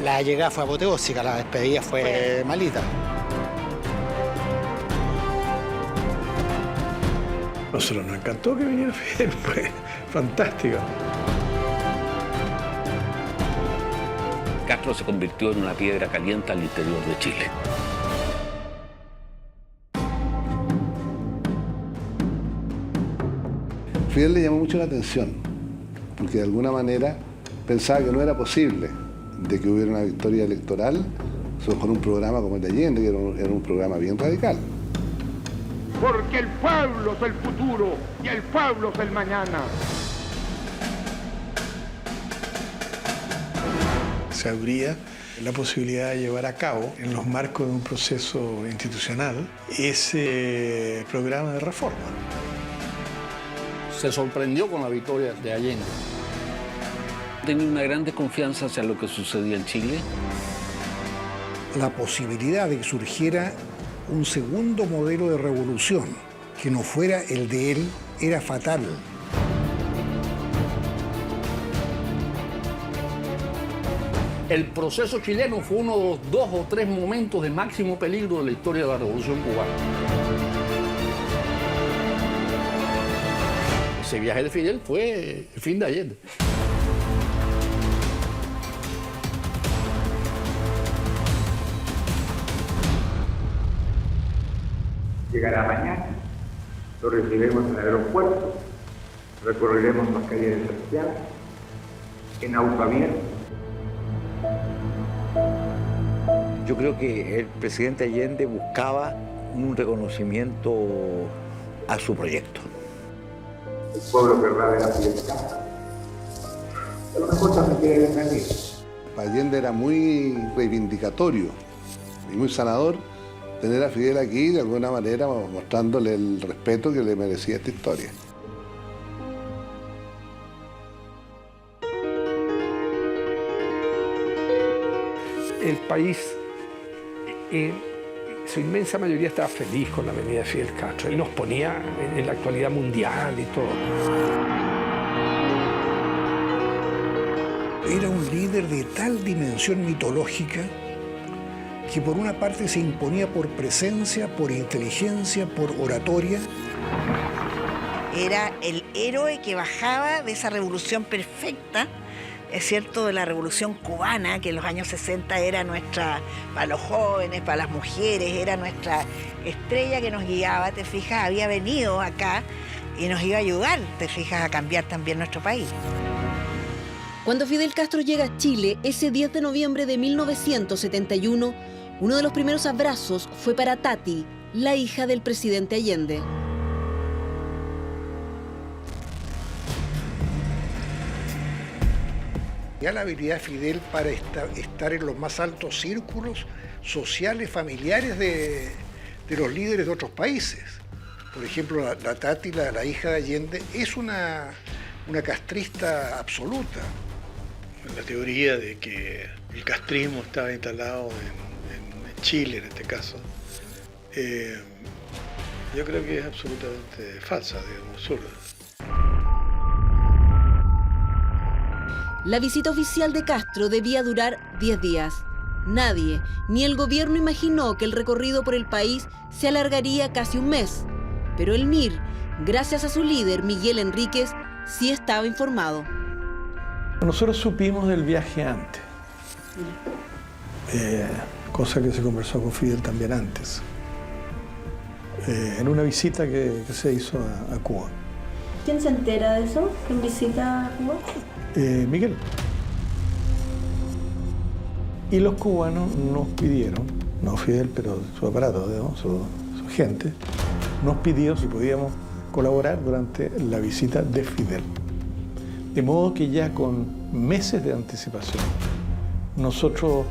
La llegada fue apoteósica, la despedida fue malita. Nosotros nos encantó que viniera Fidel, fue fantástico. Castro se convirtió en una piedra caliente al interior de Chile. Fidel le llamó mucho la atención, porque de alguna manera pensaba que no era posible de que hubiera una victoria electoral con un programa como el de Allende, que era un programa bien radical. Porque el pueblo es el futuro y el pueblo es el mañana. Se abría la posibilidad de llevar a cabo, en los marcos de un proceso institucional, ese programa de reforma. Se sorprendió con la victoria de Allende. Tenía una gran desconfianza hacia lo que sucedía en Chile. La posibilidad de que surgiera un segundo modelo de revolución que no fuera el de él era fatal. El proceso chileno fue uno de los 2 o 3 momentos de máximo peligro de la historia de la Revolución Cubana. Ese viaje de Fidel fue el fin de Allende. Llegará mañana, lo recibiremos en el aeropuerto, recorreremos las calles de Santiago, en auto abierto. Yo creo que el presidente Allende buscaba un reconocimiento a su proyecto. El pueblo querrá ver a Fidel Castro. Pero una cosa me quiere venir. Allende era muy reivindicatorio y muy sanador tener a Fidel aquí, de alguna manera mostrándole el respeto que le merecía esta historia. El país, en su inmensa mayoría, estaba feliz con la venida de Fidel Castro. Él nos ponía en la actualidad mundial y todo. Era un líder de tal dimensión mitológica que por una parte se imponía por presencia, por inteligencia, por oratoria. Era el héroe que bajaba de esa revolución perfecta, es cierto, de la revolución cubana, que en los años 60 era nuestra, para los jóvenes, para las mujeres, era nuestra estrella que nos guiaba, te fijas, había venido acá y nos iba a ayudar, te fijas, a cambiar también nuestro país. Cuando Fidel Castro llega a Chile, ese 10 de noviembre de 1971, uno de los primeros abrazos fue para Tati, la hija del presidente Allende. Ya la habilidad de Fidel para estar en los más altos círculos sociales, familiares de los líderes de otros países. Por ejemplo, la Tati, la hija de Allende, es una castrista absoluta. La teoría de que el castrismo estaba instalado en Chile, en este caso, yo creo que es absolutamente falsa, digamos, absurda. La visita oficial de Castro debía durar 10 días. Nadie, ni el gobierno, imaginó que el recorrido por el país se alargaría casi un mes. Pero el MIR, gracias a su líder, Miguel Enríquez, sí estaba informado. Nosotros supimos del viaje antes, cosa que se conversó con Fidel también antes, en una visita que se hizo a Cuba. ¿Quién se entera de eso? ¿Quién visita a Cuba? Miguel. Y los cubanos nos pidieron, no Fidel, pero su aparato, digamos, su gente, nos pidió si podíamos colaborar durante la visita de Fidel. De modo que ya con meses de anticipación, nosotros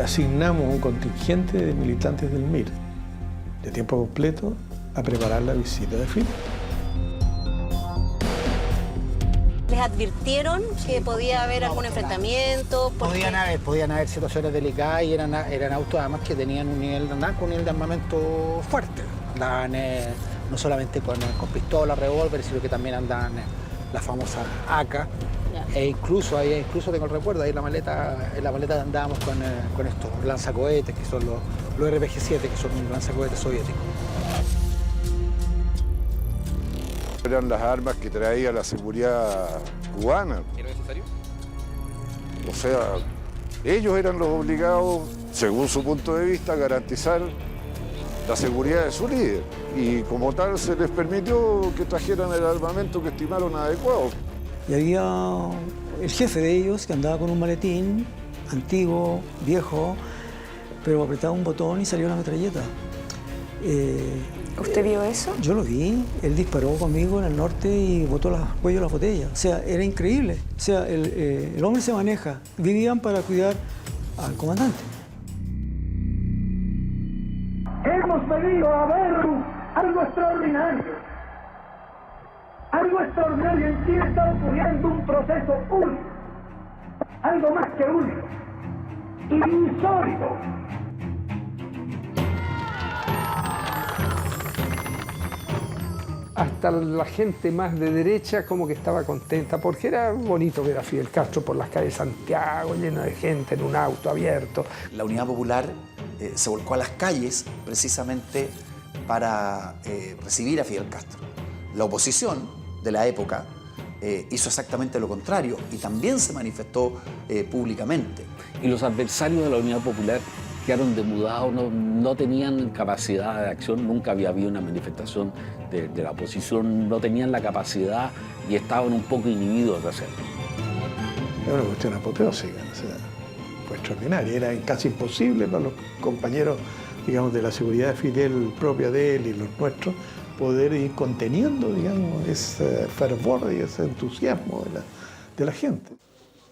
asignamos un contingente de militantes del MIR de tiempo completo a preparar la visita de Fidel. ¿Les advirtieron que podía haber algún enfrentamiento? Podían haber situaciones delicadas y eran autos además que tenían un nivel de armamento fuerte. Andaban no solamente con pistolas, revólveres, sino que también andaban las famosas AK, incluso tengo el recuerdo, ahí en la maleta andábamos con estos lanzacohetes, que son los RPG-7, que son lanzacohetes soviéticos. Eran las armas que traía la seguridad cubana. ¿Era necesario? O sea, ellos eran los obligados, según su punto de vista, a garantizar la seguridad de su líder. Y como tal se les permitió que trajeran el armamento que estimaron adecuado. Y había el jefe de ellos que andaba con un maletín antiguo, viejo, pero apretaba un botón y salió la metralleta. ¿Usted vio eso? Yo lo vi. Él disparó conmigo en el norte y botó los cuellos de las botellas. O sea, era increíble. O sea, el hombre se maneja. Vivían para cuidar al comandante. Hemos venido a ver algo extraordinario. Algo extraordinario. En Chile está ocurriendo un proceso único. Algo más que único. Insólito. Hasta la gente más de derecha como que estaba contenta, porque era bonito ver a Fidel Castro por las calles de Santiago, lleno de gente en un auto abierto. La Unidad Popular se volcó a las calles precisamente para recibir a Fidel Castro. La oposición de la época hizo exactamente lo contrario y también se manifestó públicamente. Y los adversarios de la Unidad Popular quedaron demudados, no tenían capacidad de acción, nunca había habido una manifestación de la oposición, no tenían la capacidad y estaban un poco inhibidos de hacerlo. Era una cuestión apoteósica, o sea, fue extraordinaria, era casi imposible para los compañeros, digamos, de la seguridad de Fidel propia de él y los nuestros, poder ir conteniendo, digamos, ese fervor y ese entusiasmo de la gente.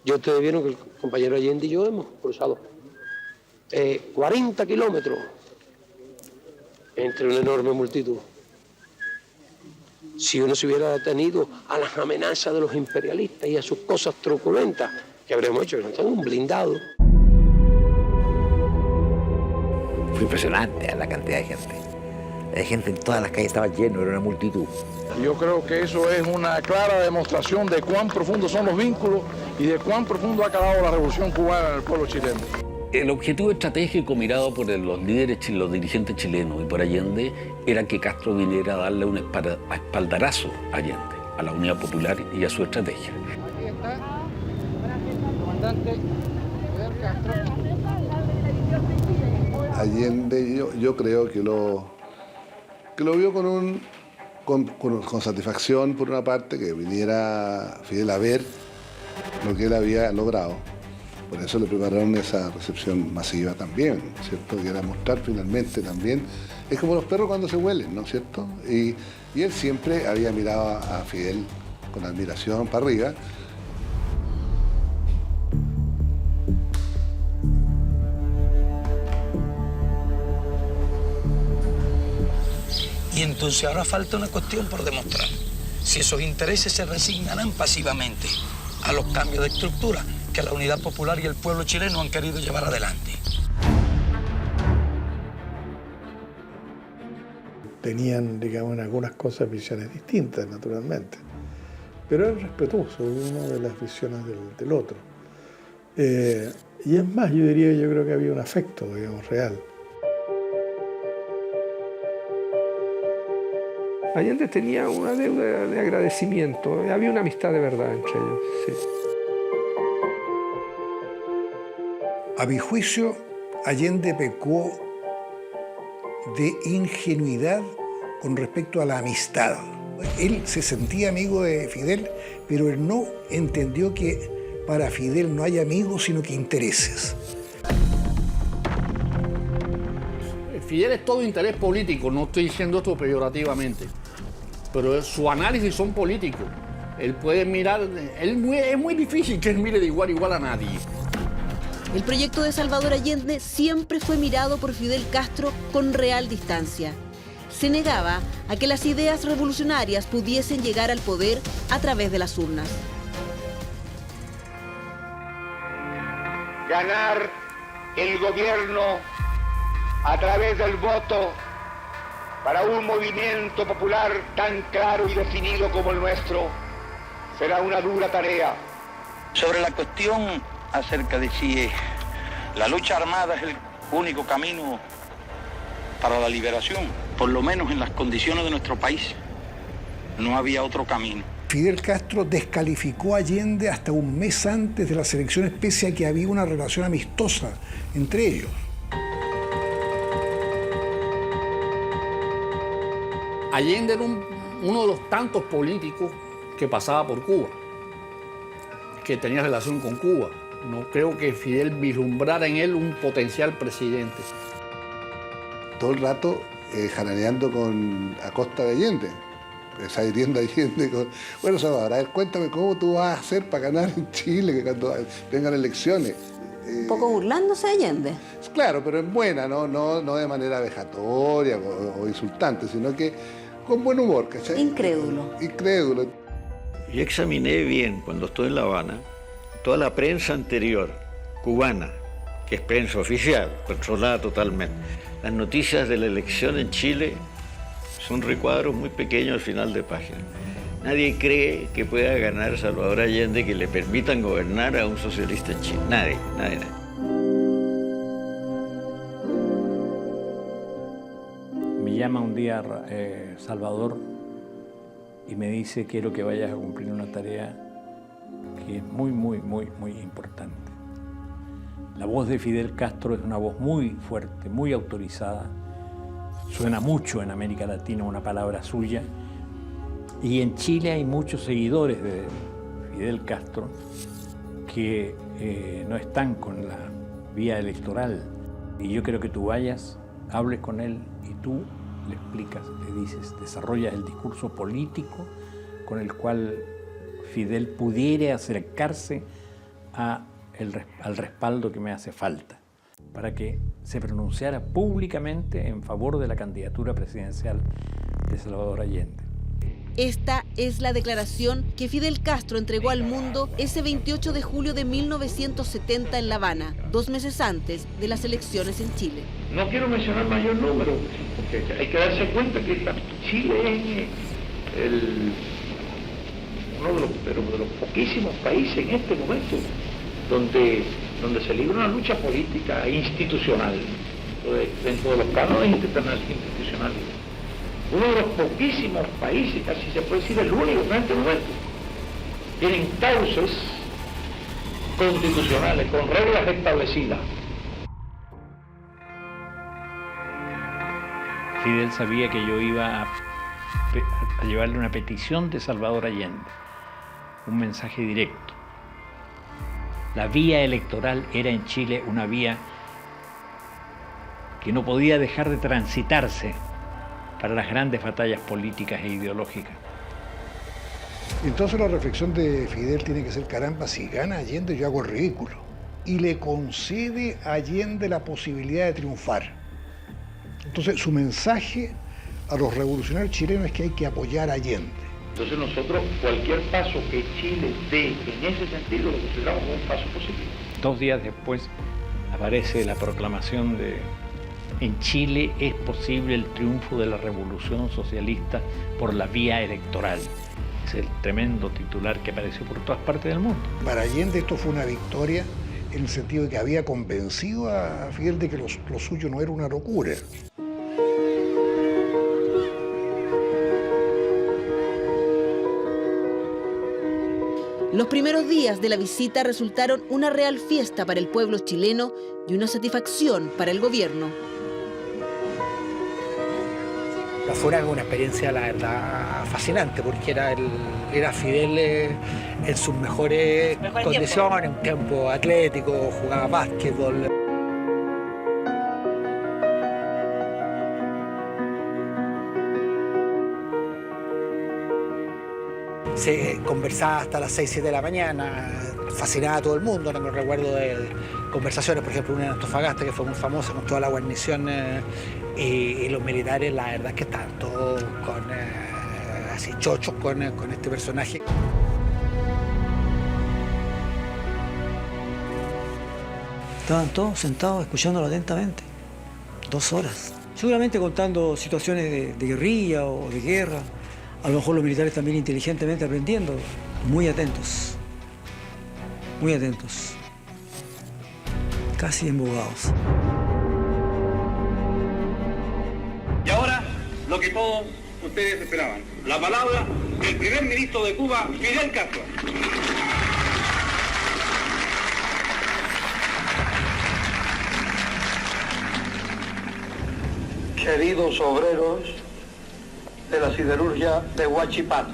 Ya ustedes vieron que el compañero Allende y yo hemos cruzado 40 kilómetros entre una enorme multitud. Si uno se hubiera detenido a las amenazas de los imperialistas y a sus cosas truculentas, ¿qué habríamos hecho? Nos un blindado. Fue impresionante la cantidad de gente. La gente en todas las calles estaba lleno, era una multitud. Yo creo que eso es una clara demostración de cuán profundos son los vínculos y de cuán profundo ha calado la revolución cubana en el pueblo chileno. El objetivo estratégico mirado por los líderes, los dirigentes chilenos y por Allende era que Castro viniera a darle un espaldarazo a Allende, a la Unidad Popular y a su estrategia. Aquí está, comandante Fidel Castro. Allende yo creo que lo vio con satisfacción por una parte, que viniera Fidel a ver lo que él había logrado. Por eso le prepararon esa recepción masiva también, ¿cierto? Que era mostrar finalmente también. Es como los perros cuando se huelen, ¿no es cierto? Y él siempre había mirado a Fidel con admiración para arriba. Y entonces ahora falta una cuestión por demostrar. Si esos intereses se resignarán pasivamente a los cambios de estructura que la Unidad Popular y el pueblo chileno han querido llevar adelante. Tenían, digamos, en algunas cosas visiones distintas, naturalmente, pero eran respetuosos uno de las visiones del otro. Y es más, yo creo que había un afecto, digamos, real. Allende tenía una deuda de agradecimiento, había una amistad de verdad entre ellos, sí. A mi juicio, Allende pecó de ingenuidad con respecto a la amistad. Él se sentía amigo de Fidel, pero él no entendió que para Fidel no hay amigos, sino que intereses. Fidel es todo interés político, no estoy diciendo esto peyorativamente, pero su análisis son políticos. Él puede mirar, es muy difícil que él mire de igual a igual a nadie. El proyecto de Salvador Allende siempre fue mirado por Fidel Castro con real distancia. Se negaba a que las ideas revolucionarias pudiesen llegar al poder a través de las urnas. Ganar el gobierno a través del voto para un movimiento popular tan claro y definido como el nuestro será una dura tarea, Sobre la cuestión acerca de si la lucha armada es el único camino para la liberación, por lo menos en las condiciones de nuestro país, no había otro camino. Fidel Castro descalificó a Allende hasta un mes antes de las elecciones, pese a que había una relación amistosa entre ellos. Allende era uno de los tantos políticos que pasaba por Cuba, que tenía relación con Cuba. No creo que Fidel vislumbrara en él un potencial presidente. Todo el rato jaraneando a costa de Allende. Esa hirienda Allende con... Bueno, Salvador, a ver, cuéntame cómo tú vas a hacer para ganar en Chile, que cuando vengan elecciones. Un poco burlándose de Allende. Claro, pero en buena, no de manera vejatoria o insultante, sino que con buen humor, ¿cachai? Incrédulo. Incrédulo. Yo examiné bien, cuando estuve en La Habana, toda la prensa anterior, cubana, que es prensa oficial, controlada totalmente. Las noticias de la elección en Chile son recuadros muy pequeños al final de página. Nadie cree que pueda ganar Salvador Allende, que le permitan gobernar a un socialista en Chile. Nadie. Me llama un día Salvador y me dice: quiero que vayas a cumplir una tarea que es muy importante. La voz de Fidel Castro es una voz muy fuerte, muy autorizada. Suena mucho en América Latina una palabra suya. Y en Chile hay muchos seguidores de Fidel Castro que no están con la vía electoral. Y yo quiero que tú vayas, hables con él y tú le explicas, le dices, desarrollas el discurso político con el cual Fidel pudiera acercarse al respaldo que me hace falta, para que se pronunciara públicamente en favor de la candidatura presidencial de Salvador Allende. Esta es la declaración que Fidel Castro entregó al mundo ese 28 de julio de 1970 en La Habana, 2 meses antes de las elecciones en Chile. No quiero mencionar mayor número, porque hay que darse cuenta que Chile es uno de los poquísimos países en este momento donde se libra una lucha política e institucional dentro de los cánones institucionales. Uno de los poquísimos países, casi se puede decir el único en este momento, tienen cauces constitucionales con reglas establecidas. Fidel sabía que yo iba a llevarle una petición de Salvador Allende, un mensaje directo. La vía electoral era en Chile una vía que no podía dejar de transitarse para las grandes batallas políticas e ideológicas. Entonces la reflexión de Fidel tiene que ser: caramba, si gana Allende yo hago el ridículo. Y le concede a Allende la posibilidad de triunfar. Entonces su mensaje a los revolucionarios chilenos es que hay que apoyar a Allende. Entonces nosotros cualquier paso que Chile dé en ese sentido lo consideramos como un paso positivo. 2 días después aparece la proclamación de: en Chile es posible el triunfo de la revolución socialista por la vía electoral. Es el tremendo titular que apareció por todas partes del mundo. Para Allende esto fue una victoria en el sentido de que había convencido a Fidel de que lo suyo no era una locura. Los primeros días de la visita resultaron una real fiesta para el pueblo chileno y una satisfacción para el gobierno. Fue una experiencia, la verdad, fascinante, porque era Fidel en sus mejores condiciones, en un tiempo atlético, jugaba básquetbol. Se conversaba hasta las 6, 7 de la mañana, fascinaba a todo el mundo. No me recuerdo de conversaciones, por ejemplo, una en Antofagasta que fue muy famosa con toda la guarnición y los militares, la verdad es que estaban todos así chochos con este personaje. Estaban todos sentados escuchándolo atentamente, 2 horas. Seguramente contando situaciones de guerrilla o de guerra. A lo mejor los militares también inteligentemente aprendiendo, muy atentos. muy atentos, casi embobados. Y ahora, lo que todos ustedes esperaban, la palabra del primer ministro de Cuba, Fidel Castro. Queridos obreros de la siderurgia de Huachipato,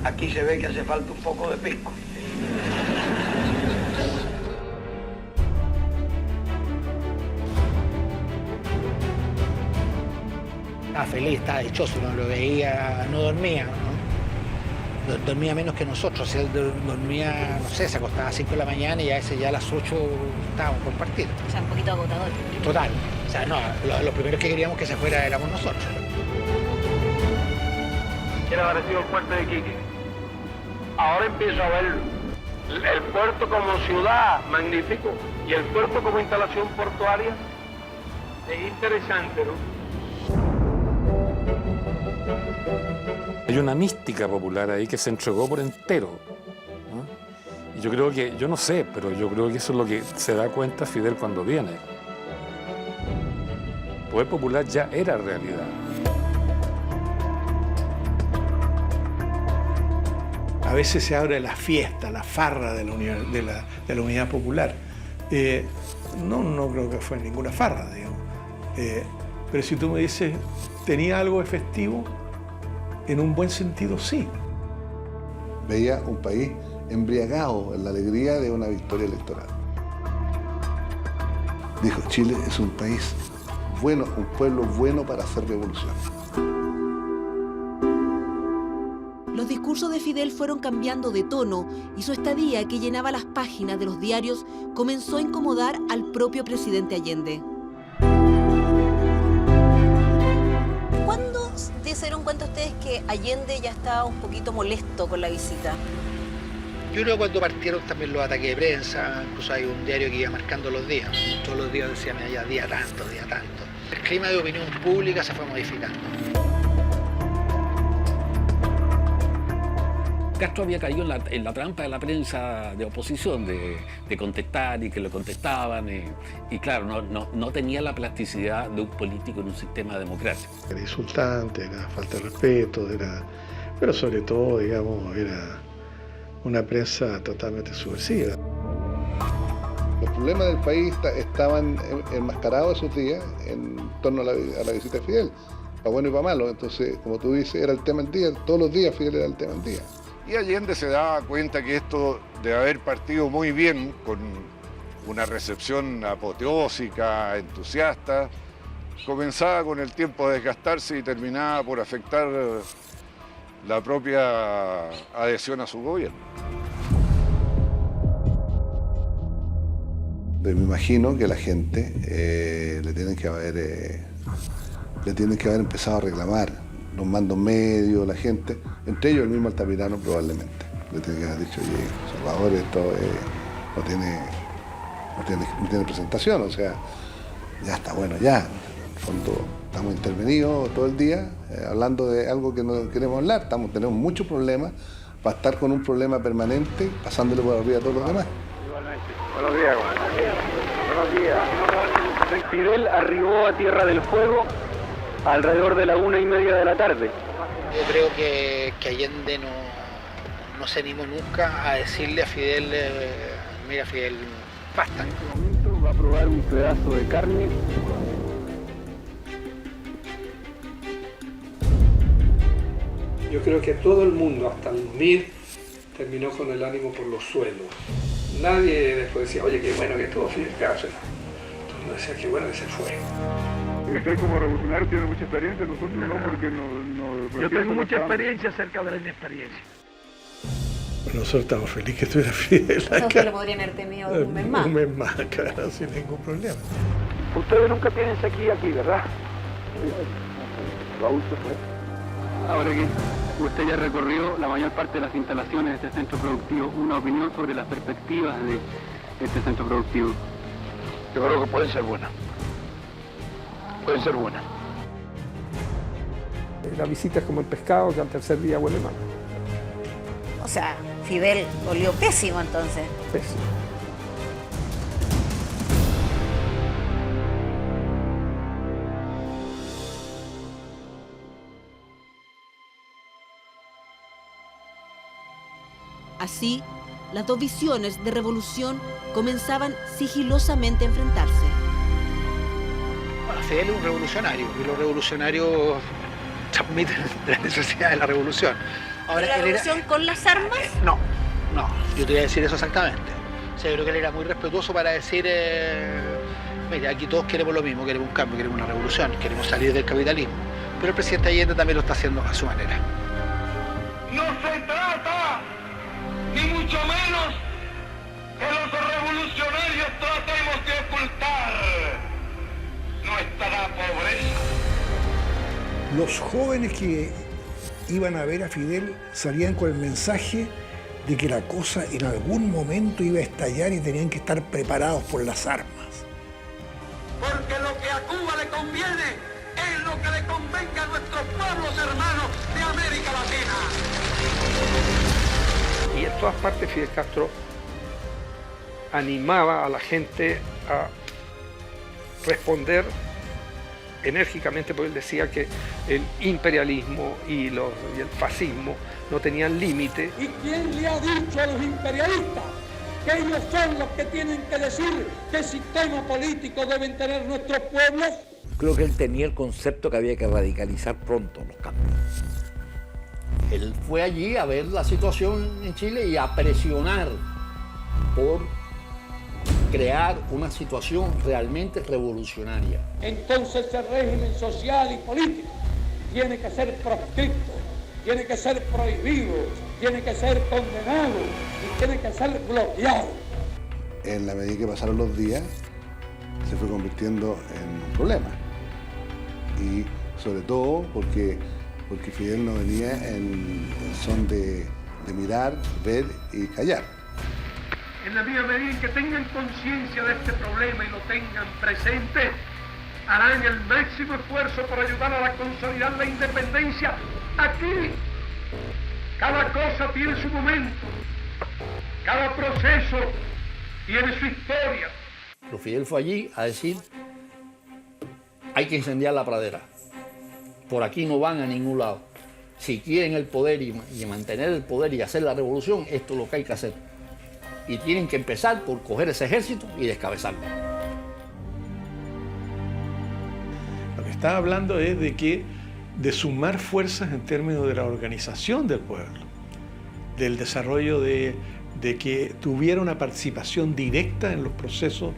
aquí se ve que hace falta un poco de pisco. Estaba feliz, estaba dichoso, no lo veía, no dormía, ¿no? Dormía menos que nosotros, o sea, él dormía, no sé, se acostaba a 5 de la mañana y a veces ya a las 8 estábamos por partir. O sea, un poquito agotador. Total. O sea, no, los primeros que queríamos que se fuera éramos nosotros. ¿Quién ha parecido el puerto de Iquique? Ahora empiezo a ver el puerto como ciudad, magnífico, y el puerto como instalación portuaria. Es interesante, ¿no? Hay una mística popular ahí que se entregó por entero, ¿no? Y yo creo que, yo no sé, pero yo creo que eso es lo que se da cuenta Fidel cuando viene. El poder popular ya era realidad. A veces se habla de la fiesta, la farra de la Unidad Popular. No creo que fue ninguna farra, digamos. Pero si tú me dices, ¿tenía algo de festivo? En un buen sentido, sí. Veía un país embriagado en la alegría de una victoria electoral. Dijo, Chile es un país bueno, un pueblo bueno para hacer revolución. Los discursos de Fidel fueron cambiando de tono y su estadía, que llenaba las páginas de los diarios, comenzó a incomodar al propio presidente Allende. ¿Cuándo se dieron cuenta ustedes que Allende ya estaba un poquito molesto con la visita? Yo creo que cuando partieron también los ataques de prensa, incluso hay un diario que iba marcando los días. Todos los días decían, ya día tanto, día tanto. El clima de opinión pública se fue modificando. Castro había caído en la trampa de la prensa de oposición, de contestar y que lo contestaban. Y claro, no tenía la plasticidad de un político en un sistema democrático. Era insultante, era falta de respeto, pero sobre todo, digamos, era una prensa totalmente subversiva. Los problemas del país estaban enmascarados esos días en torno a la visita de Fidel, para bueno y para malo. Entonces, como tú dices, era el tema del día, todos los días Fidel era el tema del día. Y Allende se daba cuenta que esto de haber partido muy bien, con una recepción apoteósica, entusiasta, comenzaba con el tiempo a desgastarse y terminaba por afectar la propia adhesión a su gobierno. Me imagino que la gente le tienen que haber empezado a reclamar. Los mandos medios, la gente, entre ellos el mismo Altamirano probablemente. Le tiene que haber dicho, oye, Salvador, esto no tiene presentación, o sea, ya está bueno, ya. En el fondo estamos intervenidos todo el día hablando de algo que no queremos hablar, tenemos muchos problemas para estar con un problema permanente, pasándole por arriba a todos los demás. Igualmente. Buenos días, Buenos días. Fidel arribó a Tierra del Fuego alrededor de la 1:30 de la tarde. Yo creo que Allende no se animó nunca a decirle a Fidel, mira Fidel, basta. En este momento va a probar un pedazo de carne. Yo creo que todo el mundo, hasta el MIR, terminó con el ánimo por los suelos. Nadie después decía, oye, qué bueno que estuvo Fidel Castro. Todo el mundo decía, qué bueno que se fue. Usted como revolucionario tiene mucha experiencia, nosotros no, porque no... Yo tengo mucha experiencia acerca de la inexperiencia. Nosotros estamos felices que estuviera Fidel acá. Entonces lo podrían haber tenido un mes más. Un mes más, claro, sin ningún problema. Ustedes nunca tienen sequía aquí, ¿verdad? Raúl se fue. Ahora que usted ya recorrió la mayor parte de las instalaciones de este centro productivo, una opinión sobre las perspectivas de este centro productivo. Yo creo que pueden ser buenas. Pueden ser buenas. La visita es como el pescado que al tercer día huele mal. O sea, Fidel olió pésimo entonces. Pésimo. Así, las dos visiones de revolución comenzaban sigilosamente a enfrentarse. Bueno, Fidel es un revolucionario y los revolucionarios transmiten la necesidad de la revolución. Ahora, ¿la revolución con las armas? No, yo te voy a decir eso exactamente. O sea, yo creo que él era muy respetuoso para decir, mira, aquí todos queremos lo mismo, queremos un cambio, queremos una revolución, queremos salir del capitalismo. Pero el presidente Allende también lo está haciendo a su manera. No se trata, ni mucho menos, que los revolucionarios tratemos de ocultar nuestra pobreza. Los jóvenes que iban a ver a Fidel salían con el mensaje de que la cosa en algún momento iba a estallar y tenían que estar preparados por las armas. Porque lo que a Cuba le conviene es lo que le convenga a nuestros pueblos hermanos de América Latina. Y en todas partes Fidel Castro animaba a la gente a responder enérgicamente, porque él decía que el imperialismo y el fascismo no tenían límite. ¿Y quién le ha dicho a los imperialistas que ellos son los que tienen que decir qué sistema político deben tener nuestros pueblos? Creo que él tenía el concepto que había que radicalizar pronto los cambios. Él fue allí a ver la situación en Chile y a presionar por crear una situación realmente revolucionaria. Entonces el régimen social y político tiene que ser proscripto, tiene que ser prohibido, tiene que ser condenado y tiene que ser bloqueado. En la medida que pasaron los días, se fue convirtiendo en un problema. Y sobre todo porque Fidel no venía en son de mirar, ver y callar. En la misma medida en que tengan conciencia de este problema y lo tengan presente, harán el máximo esfuerzo por ayudar a consolidar la independencia aquí. Cada cosa tiene su momento, cada proceso tiene su historia. Pero Fidel fue allí a decir, hay que incendiar la pradera. Por aquí no van a ningún lado. Si quieren el poder y mantener el poder y hacer la revolución, esto es lo que hay que hacer. Y tienen que empezar por coger ese ejército y descabezarlo. Lo que está hablando es de sumar fuerzas en términos de la organización del pueblo, del desarrollo de que tuviera una participación directa en los procesos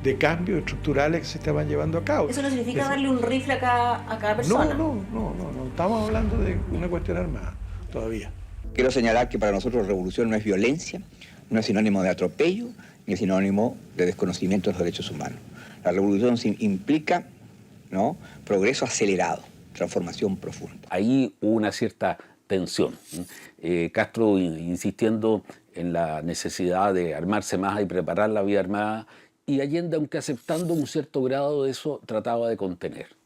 de cambios estructurales que se estaban llevando a cabo. ¿Eso no significa darle un rifle a cada persona? No, estamos hablando de una cuestión armada todavía. Quiero señalar que para nosotros revolución no es violencia, no es sinónimo de atropello, ni es sinónimo de desconocimiento de los derechos humanos. La revolución implica, ¿no?, progreso acelerado, transformación profunda. Ahí hubo una cierta tensión. Castro insistiendo en la necesidad de armarse más y preparar la vida armada, y Allende, aunque aceptando un cierto grado de eso, trataba de contener.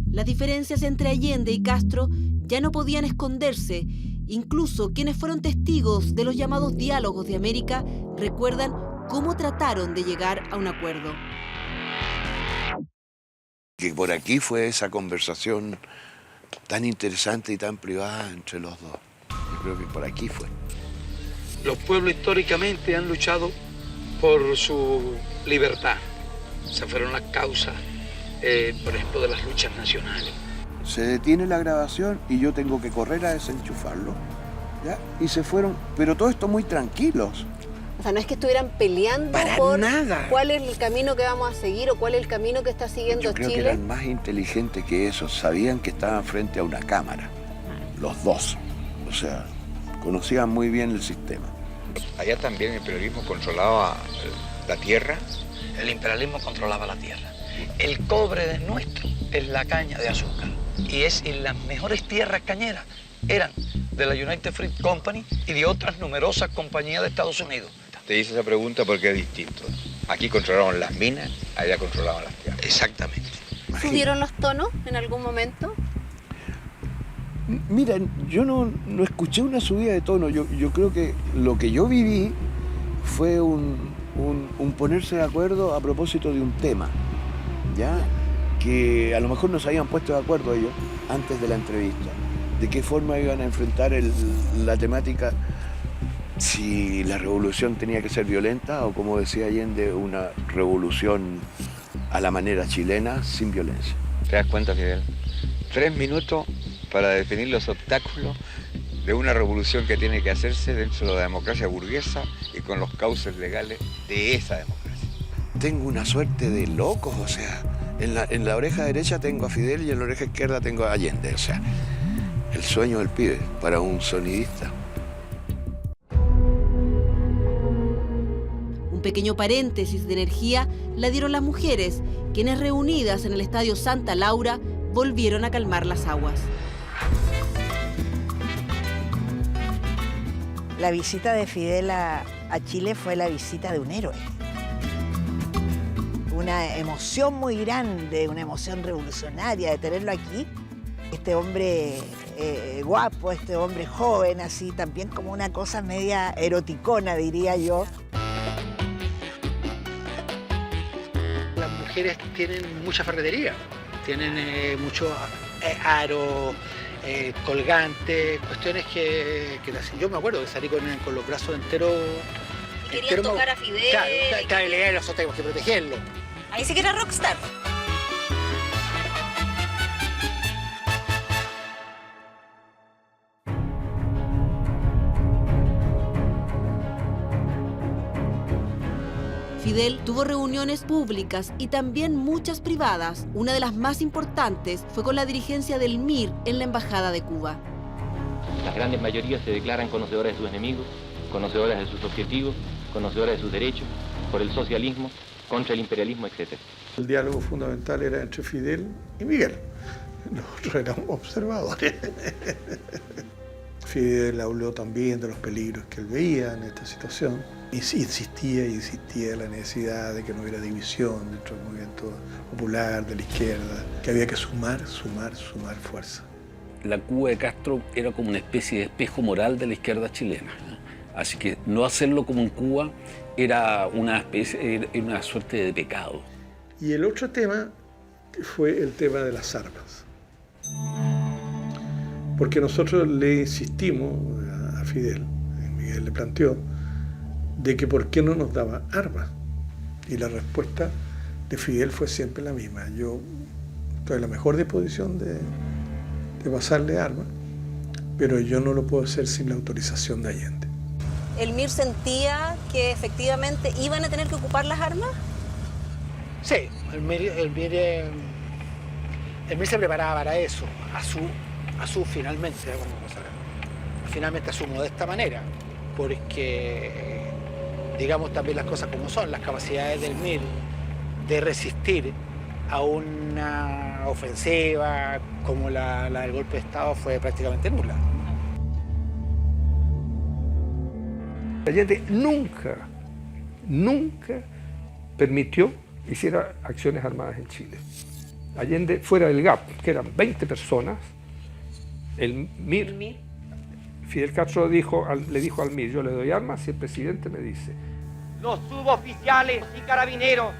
Las diferencias entre Allende y Castro ya no podían esconderse. Incluso quienes fueron testigos de los llamados diálogos de América recuerdan cómo trataron de llegar a un acuerdo. Que por aquí fue esa conversación tan interesante y tan privada entre los dos. Yo creo que por aquí fue. Los pueblos históricamente han luchado por su libertad. Esas fueron las causas, por ejemplo, de las luchas nacionales. Se detiene la grabación y yo tengo que correr a desenchufarlo, ¿ya? Y se fueron, pero todo esto muy tranquilos. O sea, no es que estuvieran peleando por cuál es el camino que vamos a seguir o cuál es el camino que está siguiendo Yo creo Chile. que eran más inteligentes que eso, sabían que estaban frente a una cámara, los dos. O sea, conocían muy bien el sistema. Allá también el imperialismo controlaba la tierra. El imperialismo controlaba la tierra. El cobre de nuestro es la caña de azúcar. Y las mejores tierras cañeras eran de la United Fruit Company y de otras numerosas compañías de Estados Unidos. Te hice esa pregunta porque es distinto. Aquí controlaban las minas, allá controlaban las tierras. Exactamente. ¿Subieron los tonos en algún momento? Mira, yo no escuché una subida de tono. Yo creo que lo que yo viví fue un ponerse de acuerdo a propósito de un tema, ¿ya? Que a lo mejor no se habían puesto de acuerdo ellos antes de la entrevista. De qué forma iban a enfrentar la temática, si la revolución tenía que ser violenta o, como decía Allende, una revolución a la manera chilena sin violencia. ¿Te das cuenta, Fidel? 3 minutos para definir los obstáculos de una revolución que tiene que hacerse dentro de la democracia burguesa y con los cauces legales de esa democracia. Tengo una suerte de locos, o sea, en la oreja derecha tengo a Fidel y en la oreja izquierda tengo a Allende, o sea, el sueño del pibe para un sonidista. Un pequeño paréntesis de energía la dieron las mujeres, quienes reunidas en el Estadio Santa Laura volvieron a calmar las aguas. La visita de Fidel a Chile fue la visita de un héroe. Una emoción muy grande, una emoción revolucionaria de tenerlo aquí. Este hombre guapo, este hombre joven, así también como una cosa media eroticona, diría yo. Las mujeres tienen mucha ferretería, tienen mucho aro, colgantes, cuestiones que yo me acuerdo que salí con los brazos enteros. Querían tocar a Fidel. Claro, nosotros tenemos que protegerlo. Ahí sí que era rockstar. Fidel tuvo reuniones públicas y también muchas privadas. Una de las más importantes fue con la dirigencia del MIR en la Embajada de Cuba. Las grandes mayorías se declaran conocedoras de sus enemigos, conocedoras de sus objetivos, conocedoras de sus derechos, por el socialismo, contra el imperialismo, etc. El diálogo fundamental era entre Fidel y Miguel. Nosotros éramos observadores. Fidel habló también de los peligros que él veía en esta situación. Y insistía en la necesidad de que no hubiera división dentro del movimiento popular, de la izquierda, que había que sumar fuerza. La Cuba de Castro era como una especie de espejo moral de la izquierda chilena. Así que no hacerlo como en Cuba era una suerte de pecado. Y el otro tema fue el tema de las armas. Porque nosotros le insistimos a Fidel, Miguel le planteó, de que por qué no nos daba armas. Y la respuesta de Fidel fue siempre la misma. Yo estoy en la mejor disposición de pasarle armas, pero yo no lo puedo hacer sin la autorización de Allende. ¿El MIR sentía que efectivamente iban a tener que ocupar las armas? Sí, el MIR se preparaba para eso, a su finalmente a su modesta manera, porque digamos también las cosas como son, las capacidades del MIR de resistir a una ofensiva como la del golpe de Estado fue prácticamente nula. Allende nunca permitió que hiciera acciones armadas en Chile. Allende, fuera del GAP, que eran 20 personas, el MIR, Fidel Castro le dijo al MIR, yo le doy armas si el presidente me dice. Los suboficiales y carabineros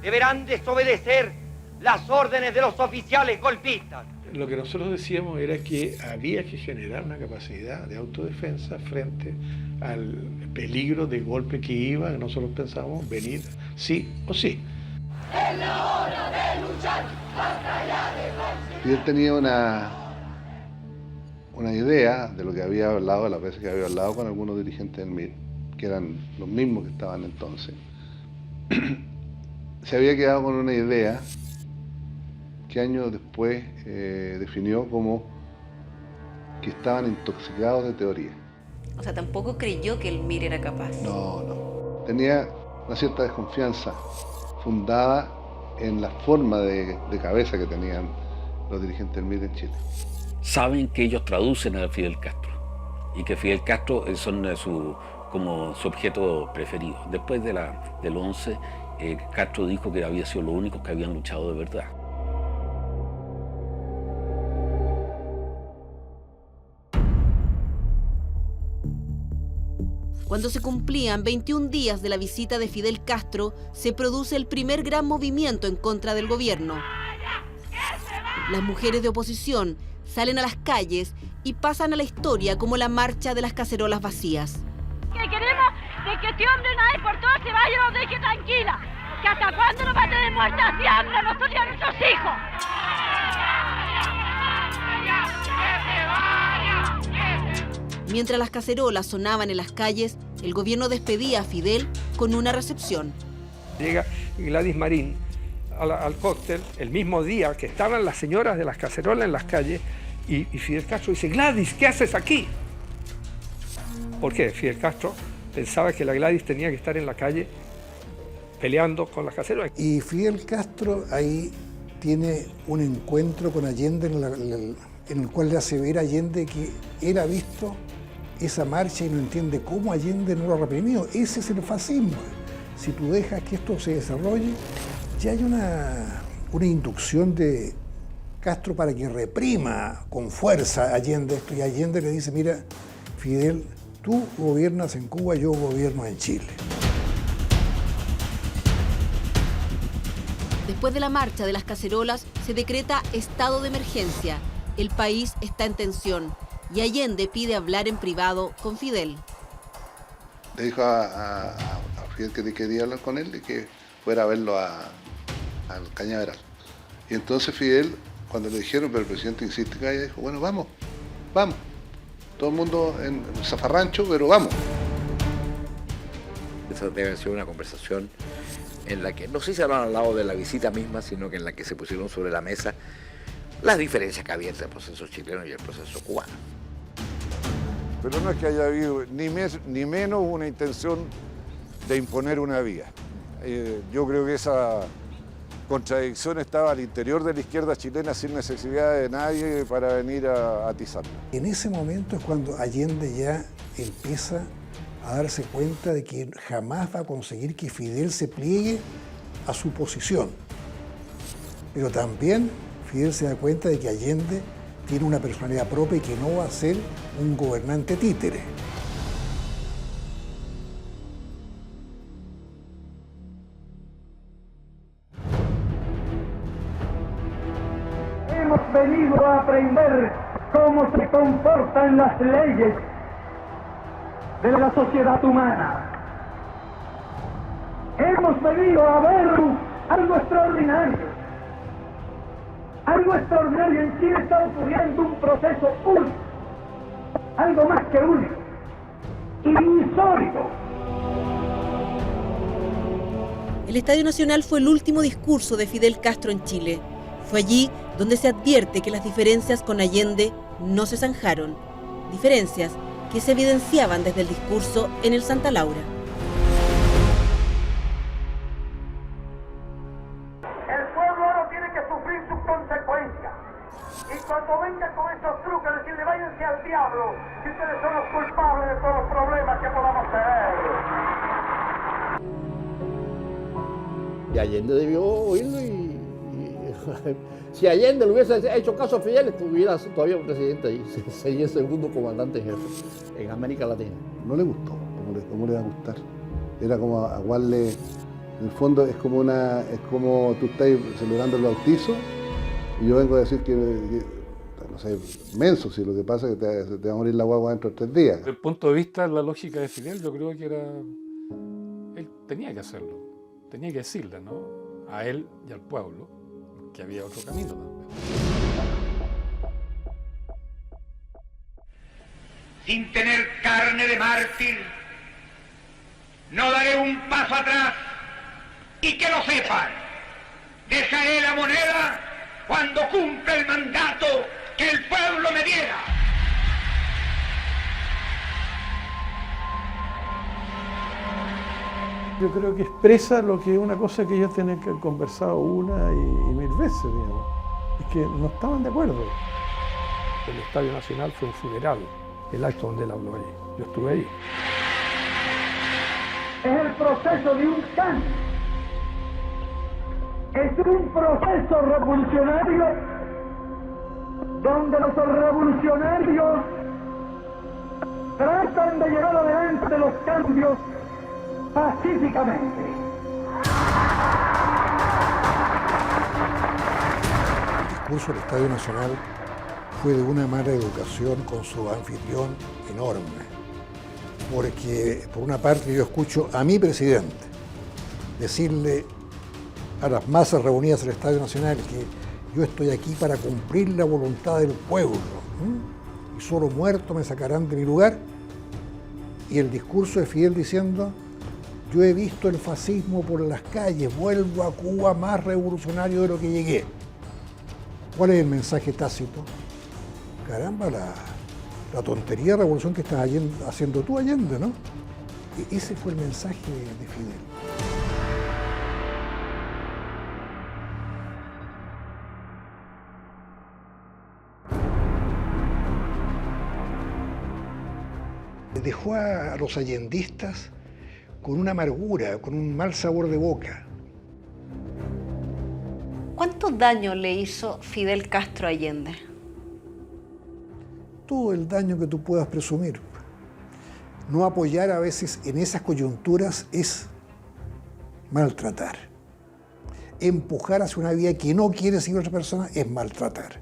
deberán desobedecer las órdenes de los oficiales golpistas. Lo que nosotros decíamos era que había que generar una capacidad de autodefensa frente al peligro de golpe que iba, que nosotros pensábamos venir sí o sí. Es la hora de luchar, basta ya de... Y él tenía una idea de lo que había hablado, las veces que había hablado con algunos dirigentes del MIR, que eran los mismos que estaban entonces. Se había quedado con una idea que años después definió como que estaban intoxicados de teoría. O sea, tampoco creyó que el MIR era capaz. No. Tenía una cierta desconfianza fundada en la forma de cabeza que tenían los dirigentes del MIR en Chile. Saben que ellos traducen a Fidel Castro y que Fidel Castro son como su objeto preferido. Después del 11, Castro dijo que había sido los únicos que habían luchado de verdad. Cuando se cumplían 21 días de la visita de Fidel Castro, se produce el primer gran movimiento en contra del gobierno. Las mujeres de oposición salen a las calles y pasan a la historia como la marcha de las cacerolas vacías. Que queremos de que este hombre una vez por todas se vaya y nos deje tranquila. Que hasta cuándo nos va a tener muertas de hambre a nosotros y a nuestros hijos. Mientras las cacerolas sonaban en las calles, el gobierno despedía a Fidel con una recepción. Llega Gladys Marín al cóctel el mismo día que estaban las señoras de las cacerolas en las calles y Fidel Castro dice: Gladys, ¿qué haces aquí? ¿Por qué? Fidel Castro pensaba que la Gladys tenía que estar en la calle peleando con las cacerolas. Y Fidel Castro ahí tiene un encuentro con Allende en el cual le hace ver a Allende que él ha visto esa marcha y no entiende cómo Allende no lo ha reprimido. Ese es el fascismo. Si tú dejas que esto se desarrolle, ya hay una inducción de Castro para que reprima con fuerza a Allende esto. Y Allende le dice: mira, Fidel, tú gobiernas en Cuba, yo gobierno en Chile. Después de la marcha de las cacerolas, se decreta estado de emergencia. El país está en tensión y Allende pide hablar en privado con Fidel. Le dijo a Fidel que quería hablar con él y que fuera a verlo al Cañaveral. Y entonces Fidel, cuando le dijeron, pero el presidente insiste que dijo: bueno, vamos. Todo el mundo en zafarrancho, pero vamos. Esa debe ser una conversación en la que no sé si hablan al lado de la visita misma, sino que en la que se pusieron sobre la mesa las diferencias que había entre el proceso chileno y el proceso cubano. Pero no es que haya habido ni menos una intención de imponer una vía. Yo creo que esa contradicción estaba al interior de la izquierda chilena sin necesidad de nadie para venir a atizarla. En ese momento es cuando Allende ya empieza a darse cuenta de que jamás va a conseguir que Fidel se pliegue a su posición. Pero también Fidel se da cuenta de que Allende tiene una personalidad propia y que no va a ser un gobernante títere. Hemos venido a aprender cómo se comportan las leyes de la sociedad humana. Hemos venido a ver algo extraordinario. Algo extraordinario. En Chile está ocurriendo un proceso único, algo más que único, insólito. El Estadio Nacional fue el último discurso de Fidel Castro en Chile. Fue allí donde se advierte que las diferencias con Allende no se zanjaron. Diferencias que se evidenciaban desde el discurso en el Santa Laura. El pueblo ahora tiene que sufrir sus consecuencias. Y cuando vengan con esos trucos, decirle: váyanse al diablo, que ustedes son los culpables de todos los problemas que podamos tener. Y Allende debió oírlo y si Allende le hubiese hecho caso a Fidel, estuviera todavía un presidente ahí, sería el segundo comandante jefe en América Latina. No le gustó, ¿cómo le va a gustar? Era como aguarle, en el fondo es como tú estás celebrando el bautizo y yo vengo a decir que no sé, menso, si lo que pasa es que te va a morir la guagua dentro de 3 días. Desde el punto de vista de la lógica de Fidel, yo creo que él tenía que hacerlo, tenía que decirle, ¿no?, a él y al pueblo que había otro camino también. Sin tener carne de mártir, no daré un paso atrás, y que lo sepan, dejaré la moneda cuando cumpla el mandato que el pueblo me diera. Yo creo que expresa lo que es una cosa que ellos tienen que haber conversado una y 1000 veces, digamos. Es que no estaban de acuerdo. El Estadio Nacional fue un funeral, el acto donde él habló ahí. Yo estuve ahí. Es el proceso de un cambio. Es un proceso revolucionario donde los revolucionarios tratan de llevar adelante los cambios pacíficamente. El discurso del Estadio Nacional fue de una mala educación con su anfitrión enorme, porque por una parte yo escucho a mi presidente decirle a las masas reunidas en el Estadio Nacional que yo estoy aquí para cumplir la voluntad del pueblo, y solo muertos me sacarán de mi lugar, y el discurso de Fidel diciendo: yo he visto el fascismo por las calles, vuelvo a Cuba más revolucionario de lo que llegué. ¿Cuál es el mensaje tácito? Caramba, la tontería de revolución que estás haciendo tú, Allende, ¿no? Ese fue el mensaje de Fidel. Dejó a los allendistas con una amargura, con un mal sabor de boca. ¿Cuánto daño le hizo Fidel Castro a Allende? Todo el daño que tú puedas presumir. No apoyar a veces en esas coyunturas es maltratar. Empujar hacia una vía que no quiere seguir otra persona es maltratar.